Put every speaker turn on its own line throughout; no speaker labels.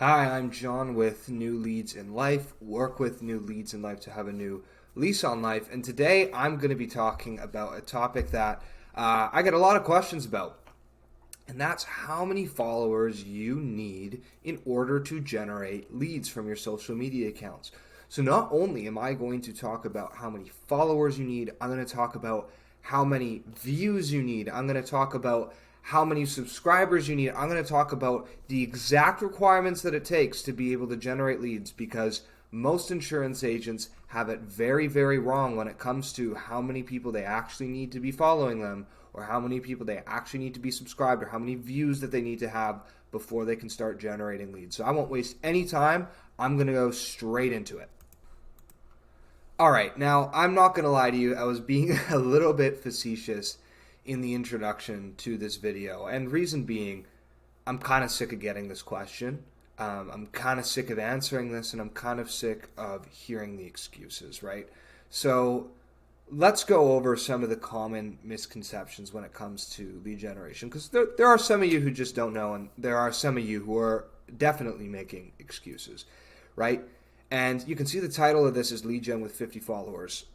Hi, I'm John with New Leads in Life, work with New Leads in Life to have a new lease on life. And today I'm going to be talking about a topic that I get a lot of questions about. And that's how many followers you need in order to generate leads from your social media accounts. So not only am I going to talk about how many followers you need, I'm going to talk about how many views you need. I'm going to talk about how many subscribers you need. I'm going to talk about the exact requirements that it takes to be able to generate leads, because most insurance agents have it very, very wrong when it comes to how many people they actually need to be following them, or how many people they actually need to be subscribed, or how many views that they need to have before they can start generating leads. So I won't waste any time. I'm going to go straight into it. All right, now I'm not going to lie to you. I was being a little bit facetious in the introduction to this video, and reason being, I'm kind of sick of getting this question. I'm kind of sick of answering this, and I'm kind of sick of hearing the excuses, right? So let's go over some of the common misconceptions when it comes to lead generation, because there are some of you who just don't know, and there are some of you who are definitely making excuses, right? And you can see the title of this is Lead Gen with 50 followers.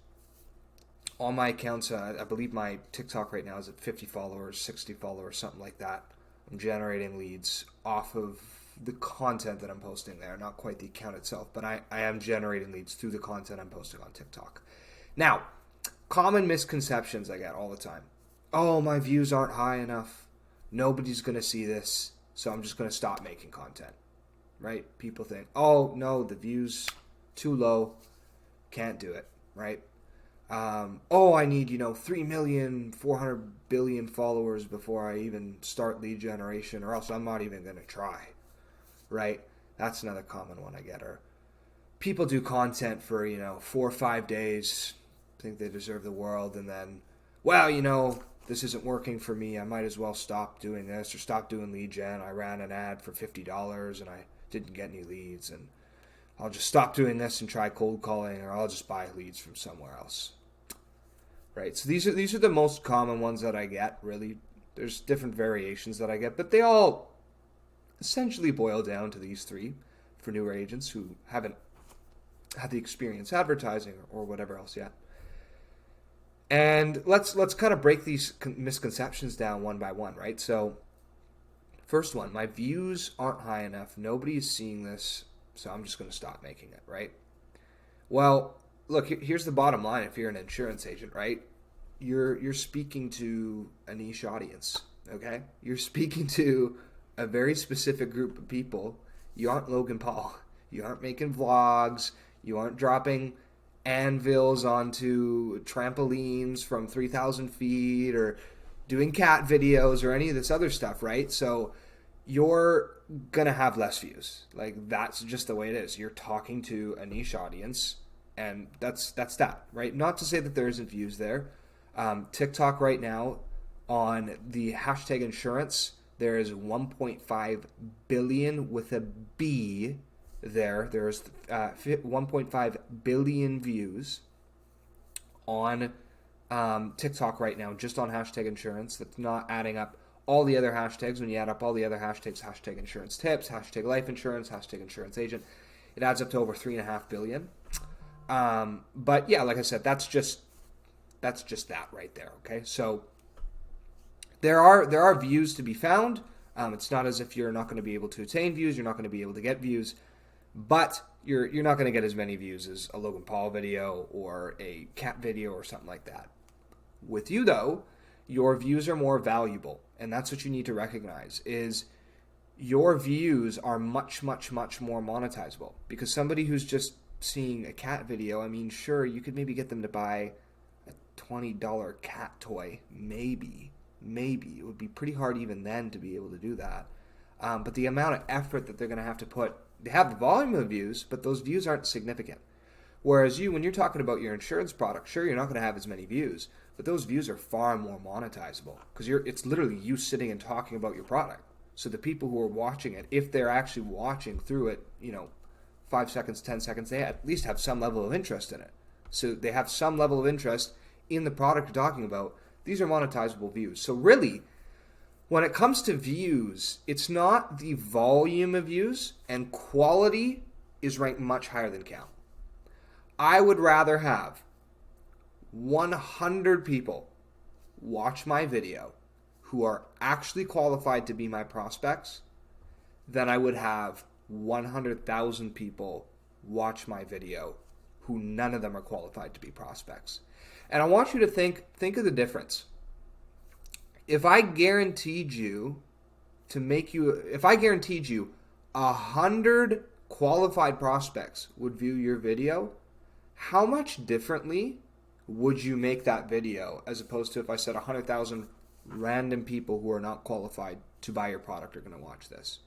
On my accounts, I believe my TikTok right now is at 50 followers, 60 followers, something like that. I'm generating leads off of the content that I'm posting there, not quite the account itself, but I am generating leads through the content I'm posting on TikTok. Now, common misconceptions I get all the time. Oh, my views aren't high enough. Nobody's going to see this, so I'm just going to stop making content, right? People think, oh, no, the views too low, can't do it, right? I need, 3,400,000,000,000 followers before I even start lead generation, or else I'm not even going to try, right? That's another common one I get. Or people do content for, 4 or 5 days, think they deserve the world, and then, this isn't working for me. I might as well stop doing this or stop doing lead gen. I ran an ad for $50 and I didn't get any leads, and I'll just stop doing this and try cold calling, or I'll just buy leads from somewhere else. Right, so these are the most common ones that I get, really. There's different variations that I get, but they all essentially boil down to these three for newer agents who haven't had the experience advertising or whatever else yet. And let's kind of break these misconceptions down one by one, right? So first one, my views aren't high enough. Nobody is seeing this, so I'm just going to stop making it, right? Well, look, here's the bottom line. If you're an insurance agent, right, you're speaking to a niche audience, okay? You're speaking to a very specific group of people. You aren't Logan Paul. You aren't making vlogs. You aren't dropping anvils onto trampolines from 3,000 feet or doing cat videos or any of this other stuff, right? So you're going to have less views. Like, that's just the way it is. You're talking to a niche audience, and that's that, right? Not to say that there isn't views there. TikTok right now, on the hashtag insurance, there is 1.5 billion with a B there. There's 1.5 billion views on TikTok right now, just on hashtag insurance. That's not adding up all the other hashtags. When you add up all the other hashtags, hashtag insurance tips, hashtag life insurance, hashtag insurance agent, it adds up to over 3.5 billion. But yeah, like I said, that's just that right there. Okay, so there are views to be found. It's not as if you're not going to be able to attain views. You're not going to be able to get views, but you're not going to get as many views as a Logan Paul video or a cat video or something like that. With you though, your views are more valuable, and that's what you need to recognize. Is your views are much, much, much more monetizable, because somebody who's just seeing a cat video, I mean, sure, you could maybe get them to buy a $20 cat toy, maybe. It would be pretty hard even then to be able to do that. But the amount of effort that they're going to have to put, they have the volume of views, but those views aren't significant. Whereas when you're talking about your insurance product, sure, you're not going to have as many views, but those views are far more monetizable, because it's literally you sitting and talking about your product. So the people who are watching it, if they're actually watching through it, 5 seconds, 10 seconds, they at least have some level of interest in it. So they have some level of interest in the product you're talking about. These are monetizable views. So really, When it comes to views, it's not the volume of views, and quality is ranked much higher than count. I would rather have 100 people watch my video who are actually qualified to be my prospects than I would have 100,000 people watch my video who none of them are qualified to be prospects. And I want you to think of the difference. If I guaranteed you 100 qualified prospects would view your video, how much differently would you make that video as opposed to if I said 100,000 random people who are not qualified to buy your product are going to watch this?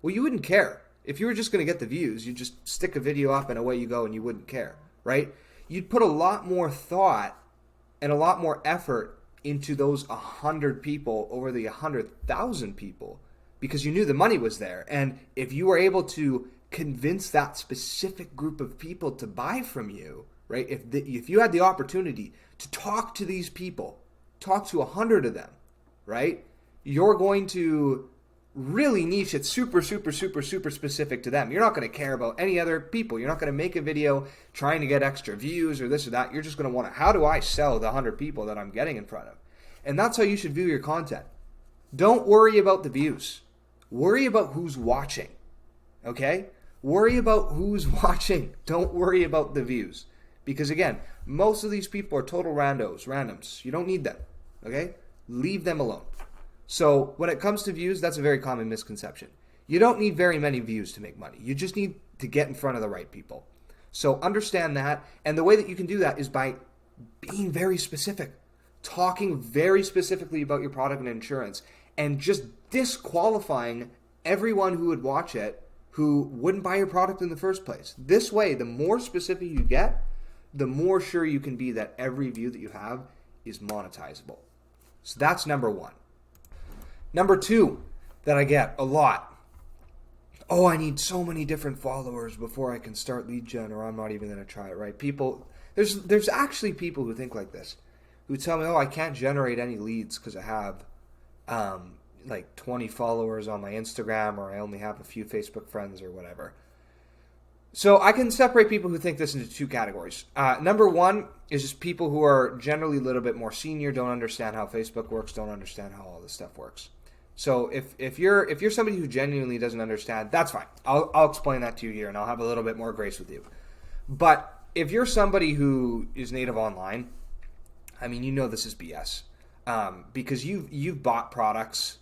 Well, you wouldn't care. If you were just going to get the views, you'd just stick a video up and away you go and you wouldn't care, right? You'd put a lot more thought and a lot more effort into those 100 people over the 100,000 people because you knew the money was there. And if you were able to convince that specific group of people to buy from you, right? If you had the opportunity to talk to these people, talk to 100 of them, right? You're going to really niche it super specific to them. You're not going to care about any other people. You're not going to make a video trying to get extra views or this or that. You're just going to want to, how do I sell the 100 people that I'm getting in front of? And that's how you should view your content. Don't worry about the views. Worry about who's watching. Okay? Worry about who's watching. Don't worry about the views. Because again, most of these people are total randoms. You don't need them. Okay? Leave them alone. So when it comes to views, that's a very common misconception. You don't need very many views to make money. You just need to get in front of the right people. So understand that. And the way that you can do that is by being very specific, talking very specifically about your product and insurance, and just disqualifying everyone who would watch it who wouldn't buy your product in the first place. This way, the more specific you get, the more sure you can be that every view that you have is monetizable. So that's number one. Number two that I get a lot. Oh, I need so many different followers before I can start lead gen, or I'm not even going to try it, right? People, there's actually people who think like this, who tell me, oh, I can't generate any leads because I have like 20 followers on my Instagram, or I only have a few Facebook friends or whatever. So I can separate people who think this into two categories. Number one is just people who are generally a little bit more senior, don't understand how Facebook works, don't understand how all this stuff works. So if you're somebody who genuinely doesn't understand, that's fine. I'll explain that to you here, and I'll have a little bit more grace with you. But if you're somebody who is native online, I mean, you know this is BS, because you've bought products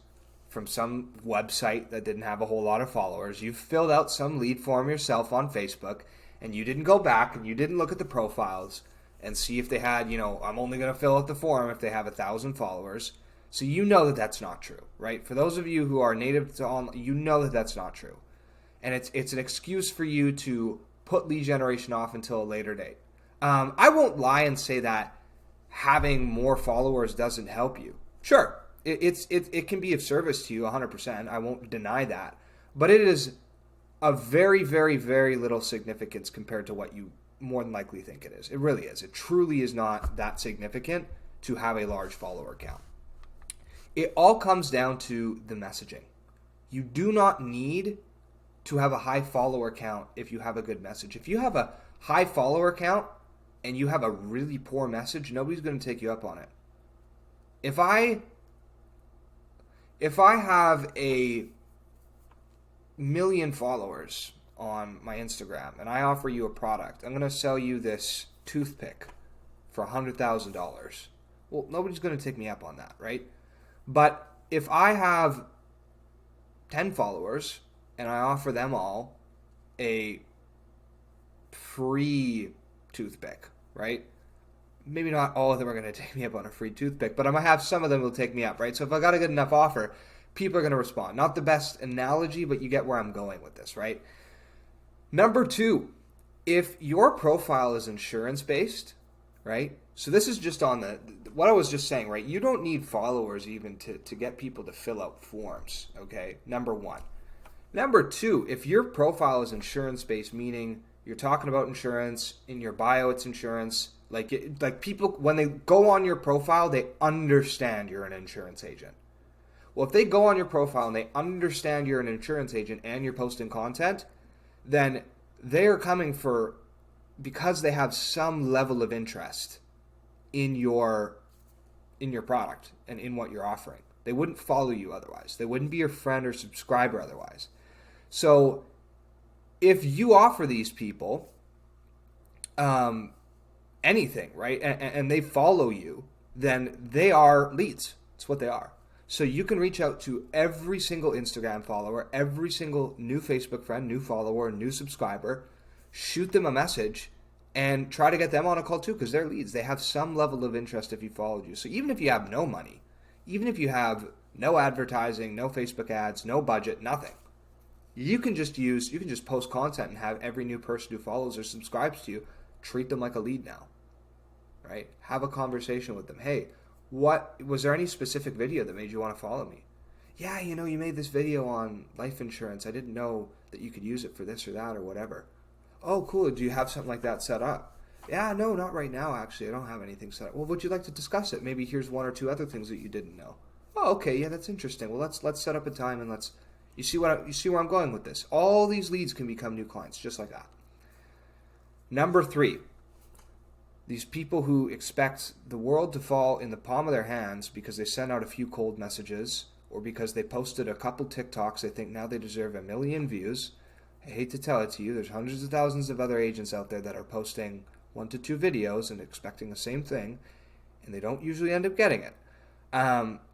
from some website that didn't have a whole lot of followers. You've filled out some lead form yourself on Facebook, and you didn't go back and you didn't look at the profiles and see if they had, I'm only going to fill out the form if they have 1,000 followers. So you know that that's not true, right? For those of you who are native to online, you know that that's not true. And it's an excuse for you to put lead generation off until a later date. I won't lie and say that having more followers doesn't help you. Sure, it can be of service to you 100%. I won't deny that. But it is a very, very, very little significance compared to what you more than likely think it is. It really is. It truly is not that significant to have a large follower count. It all comes down to the messaging. You do not need to have a high follower count if you have a good message. If you have a high follower count and you have a really poor message, nobody's going to take you up on it. If I have a million followers on my Instagram and I offer you a product, I'm going to sell you this toothpick for $100,000. Well, nobody's going to take me up on that, right? But if I have 10 followers and I offer them all a free toothpick, right? Maybe not all of them are going to take me up on a free toothpick, but I'm going to have some of them will take me up, right? So if I got a good enough offer, people are going to respond. Not the best analogy, but you get where I'm going with this, right? Number two, if your profile is insurance-based, right? So this is just on what I was just saying, right? You don't need followers even to get people to fill out forms, okay? Number one. Number two, if your profile is insurance-based, meaning you're talking about insurance, in your bio it's insurance, like people, when they go on your profile, they understand you're an insurance agent. Well, if they go on your profile and they understand you're an insurance agent and you're posting content, then they are coming for, because they have some level of interest in your product and in what you're offering. They wouldn't follow you otherwise. They wouldn't be your friend or subscriber otherwise. So if you offer these people anything, right, and they follow you, then they are leads. That's what they are. So you can reach out to every single Instagram follower, every single new Facebook friend, new follower, new subscriber, shoot them a message, and try to get them on a call too, because they're leads. They have some level of interest if you followed you. So even if you have no money, even if you have no advertising, no Facebook ads, no budget, nothing, you can just post content and have every new person who follows or subscribes to you treat them like a lead now, right? Have a conversation with them. Hey, was there any specific video that made you want to follow me? Yeah, you made this video on life insurance. I didn't know that you could use it for this or that or whatever. Oh, cool. Do you have something like that set up? Yeah, no, not right now, actually. I don't have anything set up. Well, would you like to discuss it? Maybe here's one or two other things that you didn't know. Oh, okay. Yeah, that's interesting. Well, let's set up a time and you see where I'm going with this. All these leads can become new clients just like that. Number 3, these people who expect the world to fall in the palm of their hands because they sent out a few cold messages or because they posted a couple TikToks, they think now they deserve 1 million views. I hate to tell it to you, there's hundreds of thousands of other agents out there that are posting 1 to 2 videos and expecting the same thing, and they don't usually end up getting it.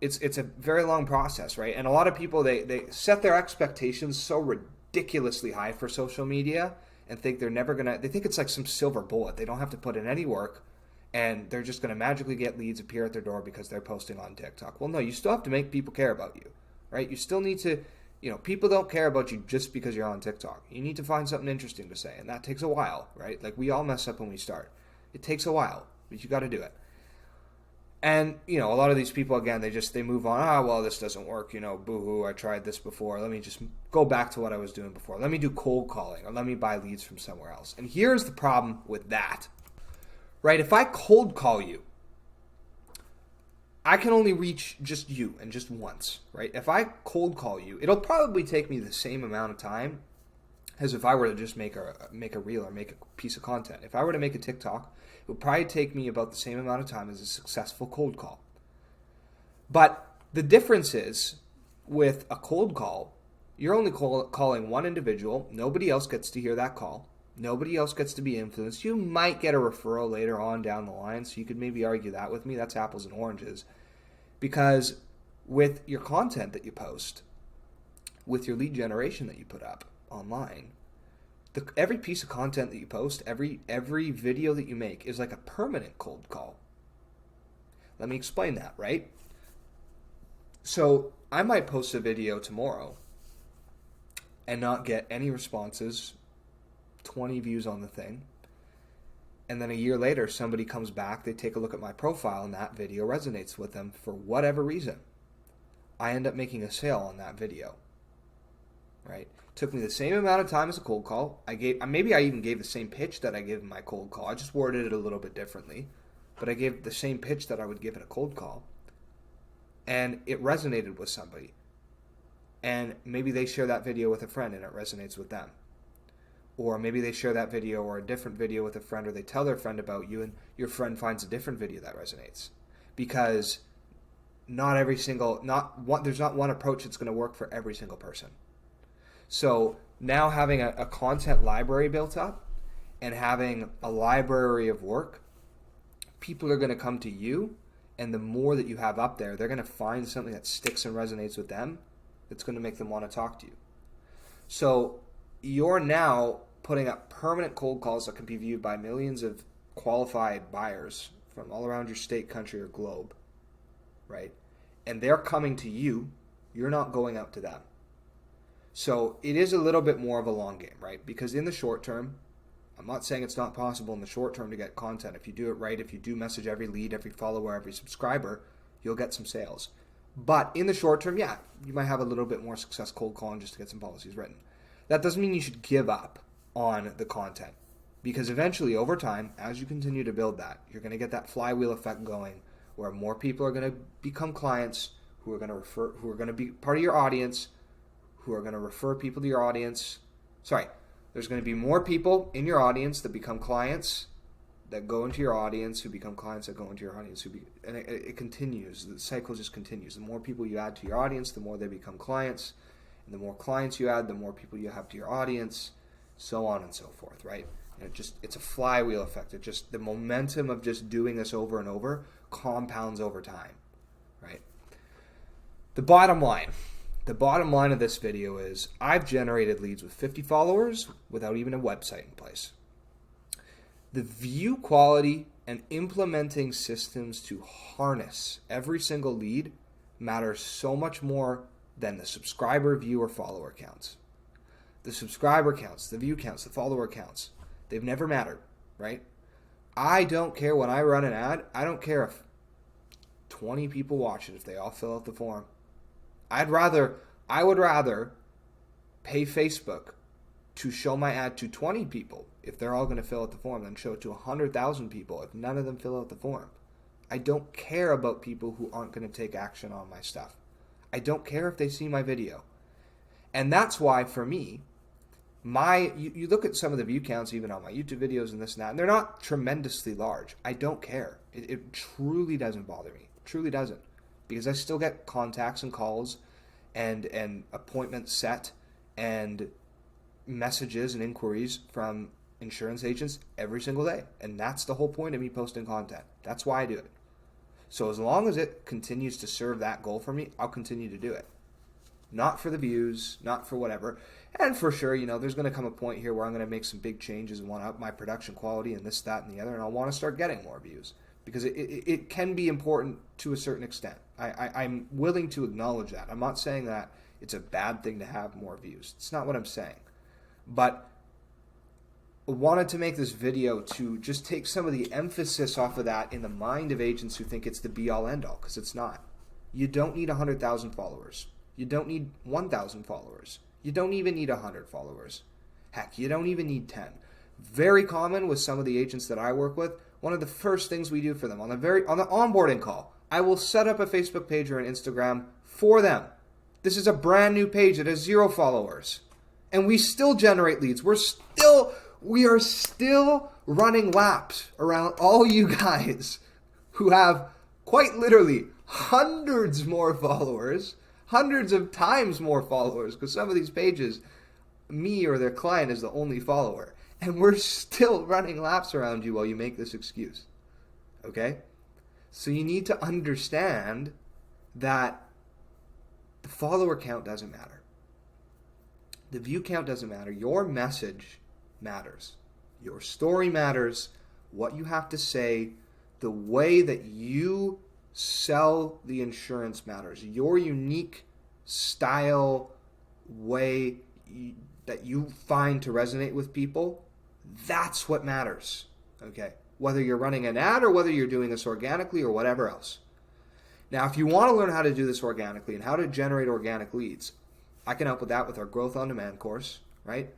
It's a very long process, right? And a lot of people, they set their expectations so ridiculously high for social media and think they think it's like some silver bullet. They don't have to put in any work and they're just going to magically get leads appear at their door because they're posting on TikTok. Well, no, you still have to make people care about you, right? You still need to, people don't care about you just because you're on TikTok. You need to find something interesting to say, and that takes a while, right? Like we all mess up when we start. It takes a while, but you got to do it. And, a lot of these people, again, they move on. Well, this doesn't work. Boo-hoo, I tried this before. Let me just go back to what I was doing before. Let me do cold calling or let me buy leads from somewhere else. And here's the problem with that, right? If I cold call you, I can only reach just you and just once, right? If I cold call you, it'll probably take me the same amount of time as if I were to just make a reel or make a piece of content. If I were to make a TikTok, it would probably take me about the same amount of time as a successful cold call. But the difference is, with a cold call, you're only calling one individual. Nobody else gets to hear that call. Nobody else gets to be influenced. You might get a referral later on down the line, so you could maybe argue that with me. That's apples and oranges. Because with your content that you post, with your lead generation that you put up online, every piece of content that you post, every video that you make is like a permanent cold call. Let me explain that, right? So I might post a video tomorrow and not get any responses, 20 views on the thing, and then a year later somebody comes back, they take a look at my profile, and that video resonates with them for whatever reason. I end up making a sale on that video, right? Took me the same amount of time as a cold call. Maybe I even gave the same pitch that I gave in my cold call. I just worded it a little bit differently, but I gave the same pitch that I would give in a cold call, and it resonated with somebody. And maybe they share that video with a friend and it resonates with them. Or maybe they share that video or a different video with a friend, or they tell their friend about you and your friend finds a different video that resonates. Because there's not one approach that's going to work for every single person. So now having a content library built up and having a library of work, people are going to come to you, and the more that you have up there, they're going to find something that sticks and resonates with them that's going to make them want to talk to you. So you're now putting up permanent cold calls that can be viewed by millions of qualified buyers from all around your state, country, or globe, right? And they're coming to you. You're not going out to them. So it is a little bit more of a long game, right? Because in the short term, I'm not saying it's not possible in the short term to get content. If you do it right, if you do message every lead, every follower, every subscriber, you'll get some sales. But in the short term, yeah, you might have a little bit more success cold calling just to get some policies written. That doesn't mean you should give up on the content, because eventually over time, as you continue to build that, you're going to get that flywheel effect going where more people are going to become clients, who are going to refer, who are going to be part of your audience, who are going to refer people to your audience. Sorry, there's going to be more people in your audience that become clients that go into your audience, who become clients that go into your audience, and it continues. The cycle just continues. The more people you add to your audience, the more they become clients, and the more clients you add, the more people you have to your audience, so on and so forth, right? And it's a flywheel effect. It just, the momentum of just doing this over and over compounds over time, right? The bottom line of this video is I've generated leads with 50 followers without even a website in place. The view quality and implementing systems to harness every single lead matters so much more than the subscriber, view, or follower counts. The subscriber counts, the view counts, the follower counts, they've never mattered, right? I don't care when I run an ad. I don't care if 20 people watch it, if they all fill out the form. I would rather pay Facebook to show my ad to 20 people if they're all going to fill out the form than show it to 100,000 people if none of them fill out the form. I don't care about people who aren't going to take action on my stuff. I don't care if they see my video. And that's why, for me, you look at some of the view counts even on my YouTube videos and this and that, and they're not tremendously large. I don't care. It truly doesn't bother me. It truly doesn't. Because I still get contacts and calls and appointments set and messages and inquiries from insurance agents every single day. And that's the whole point of me posting content. That's why I do it. So as long as it continues to serve that goal for me, I'll continue to do it. Not for the views, not for whatever. And for sure, there's going to come a point here where I'm going to make some big changes and want to up my production quality and this, that, and the other, and I'll want to start getting more views. Because it can be important to a certain extent. I'm willing to acknowledge that. I'm not saying that it's a bad thing to have more views. It's not what I'm saying. But I wanted to make this video to just take some of the emphasis off of that in the mind of agents who think it's the be-all, end-all, because it's not. You don't need 100,000 followers. You don't need 1,000 followers. You don't even need 100 followers. Heck, you don't even need 10. Very common with some of the agents that I work with. One of the first things we do for them on the onboarding call, I will set up a Facebook page or an Instagram for them. This is a brand new page that has 0 followers. And we still generate leads. We are still running laps around all you guys who have quite literally hundreds more followers, hundreds of times more followers, because some of these pages, me or their client is the only follower. And we're still running laps around you while you make this excuse. Okay? So you need to understand that the follower count doesn't matter. The view count doesn't matter. Your message matters. Your story matters. What you have to say, the way that you sell the insurance matters. Your unique style, way that you find to resonate with people, that's what matters. Okay? Whether you're running an ad or whether you're doing this organically or whatever else. Now, if you want to learn how to do this organically and how to generate organic leads, I can help with that with our Growth on Demand course, right?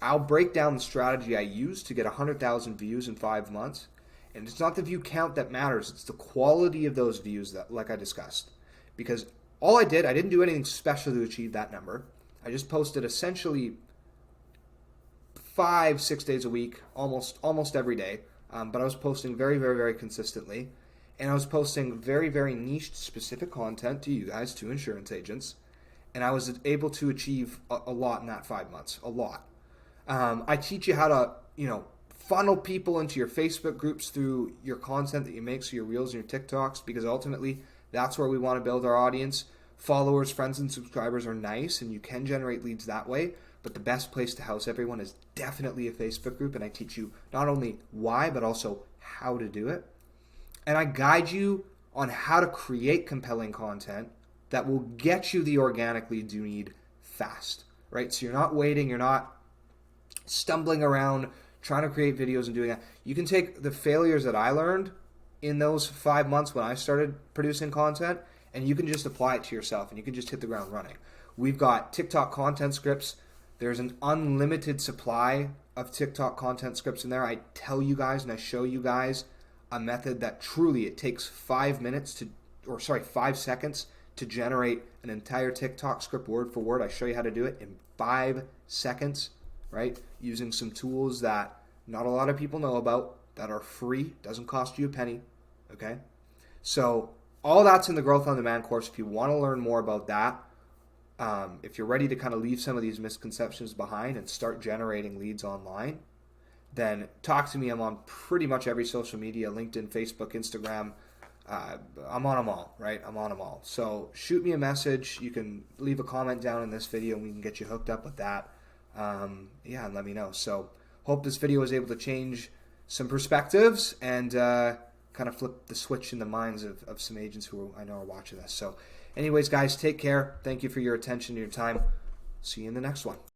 I'll break down the strategy I use to get 100,000 views in 5 months. And it's not the view count that matters. It's the quality of those views that, like I discussed. Because all I didn't do anything special to achieve that number. I just posted essentially 5-6 days a week, almost every day. But I was posting very, very, very consistently. And I was posting very, very niche specific content to you guys, to insurance agents. And I was able to achieve a lot in that 5 months. A lot. I teach you how to, funnel people into your Facebook groups through your content that you make, so your Reels and your TikToks, because ultimately that's where we want to build our audience. Followers, friends, and subscribers are nice, and you can generate leads that way. But the best place to house everyone is definitely a Facebook group, and I teach you not only why, but also how to do it. And I guide you on how to create compelling content that will get you the organic leads you need fast, right? So you're not waiting, you're not stumbling around trying to create videos and doing that. You can take the failures that I learned in those 5 months when I started producing content, and you can just apply it to yourself, and you can just hit the ground running. We've got TikTok content scripts. There's an unlimited supply of TikTok content scripts in there. I tell you guys and I show you guys a method that truly it takes 5 seconds to generate an entire TikTok script word for word. I show you how to do it in 5 seconds, right? Using some tools that not a lot of people know about, that are free, doesn't cost you a penny, okay? So all that's in the Growth on Demand course. If you want to learn more about that, if you're ready to kind of leave some of these misconceptions behind and start generating leads online, then talk to me. I'm on pretty much every social media, LinkedIn, Facebook, Instagram. I'm on them all, right? I'm on them all. So shoot me a message. You can leave a comment down in this video and we can get you hooked up with that. And let me know. So hope this video was able to change some perspectives and kind of flip the switch in the minds of some agents who I know are watching this. So anyways, guys, take care. Thank you for your attention and your time. See you in the next one.